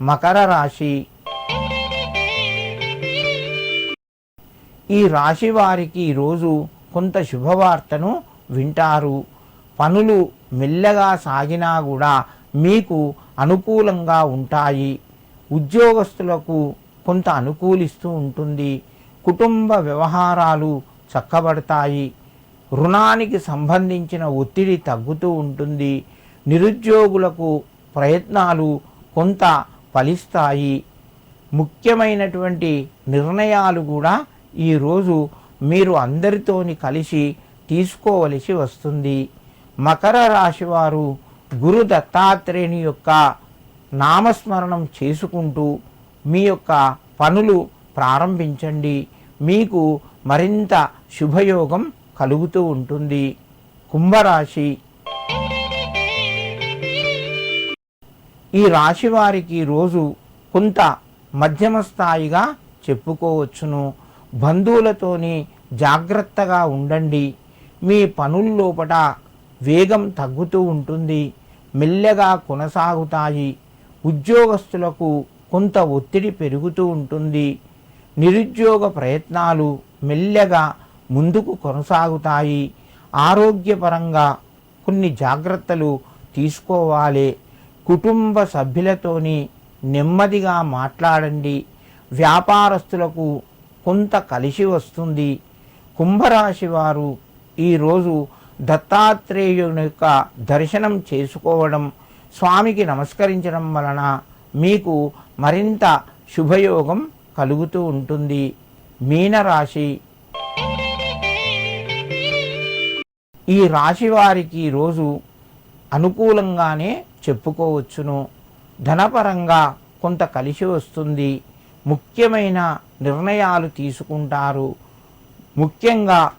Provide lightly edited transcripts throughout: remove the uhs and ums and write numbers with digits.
మకర రాశి. ఈ రాశి వారికి ఈరోజు కొంత శుభవార్తను వింటారు. పనులు మెల్లగా సాగినా కూడా మీకు అనుకూలంగా ఉంటాయి. ఉద్యోగస్తులకు కొంత అనుకూలిస్తూ ఉంటుంది. కుటుంబ వ్యవహారాలు చక్కబడతాయి. రుణానికి సంబంధించిన ఒత్తిడి తగ్గుతూ ఉంటుంది. నిరుద్యోగులకు ప్రయత్నాలు కొంత ఫలిస్తాయి. ముఖ్యమైనటువంటి నిర్ణయాలు కూడా ఈరోజు మీరు అందరితోని కలిసి తీసుకోవలసి వస్తుంది. మకర రాశి వారు గురు దత్తాత్రేయుని యొక్క నామస్మరణం చేసుకుంటూ మీ యొక్క పనులు ప్రారంభించండి. మీకు మరింత శుభయోగం కలుగుతూ ఉంటుంది. కుంభరాశి. ఈ రాశి వారికి రోజు కొంత మధ్యమ స్థాయిగా చెప్పుకోవచ్చును. బంధువులతోని జాగ్రత్తగా ఉండండి. మీ పనుల్లోపట వేగం తగ్గుతూ ఉంటుంది. మెల్లగా కొనసాగుతాయి. ఉద్యోగస్తులకు కొంత ఒత్తిడి పెరుగుతూ ఉంటుంది. నిరుద్యోగ ప్రయత్నాలు మెల్లగా ముందుకు కొనసాగుతాయి. ఆరోగ్యపరంగా కొన్ని జాగ్రత్తలు తీసుకోవాలి. కుటుంబ సభ్యులతోని నెమ్మదిగా మాట్లాడండి. వ్యాపారస్తులకు కొంత కలిసి వస్తుంది. కుంభరాశి వారు ఈరోజు దత్తాత్రేయుని యొక్క దర్శనం చేసుకోవడం, స్వామికి నమస్కరించడం వలన మీకు మరింత శుభయోగం కలుగుతూ ఉంటుంది. మీనరాశి. ఈ రాశి వారికి ఈరోజు అనుకూలంగానే చెప్పుకోవచ్చును. ధనపరంగా కొంత కలిసి వస్తుంది. ముఖ్యమైన నిర్ణయాలు తీసుకుంటారు. ముఖ్యంగా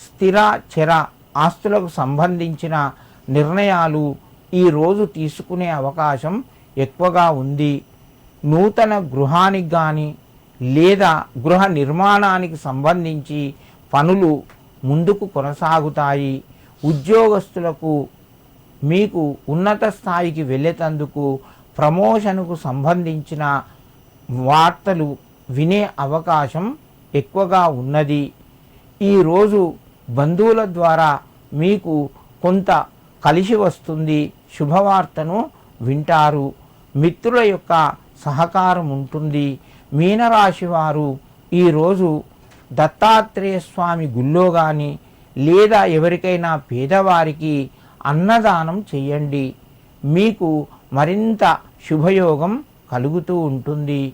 స్థిర చర ఆస్తులకు సంబంధించిన నిర్ణయాలు ఈరోజు తీసుకునే అవకాశం ఎక్కువగా ఉంది. నూతన గృహానికి కానీ లేదా గృహ నిర్మాణానికి సంబంధించి పనులు ముందుకు కొనసాగుతాయి. ఉద్యోగస్తులకు మీకు ఉన్నత స్థాయికి వెళ్ళేటందుకు ప్రమోషన్కు సంబంధించిన వార్తలు వినే అవకాశం ఎక్కువగా ఉన్నది. ఈరోజు బంధువుల ద్వారా మీకు కొంత కలిసి వస్తుంది. శుభవార్తను వింటారు. మిత్రుల యొక్క సహకారం ఉంటుంది. మీనరాశి వారు ఈరోజు దత్తాత్రేయ స్వామి గుళ్ళో కానీ లేదా ఎవరికైనా పేదవారికి అన్నదానం చేయండి. మీకు మరింత శుభయోగం కలుగుతూ ఉంటుంది.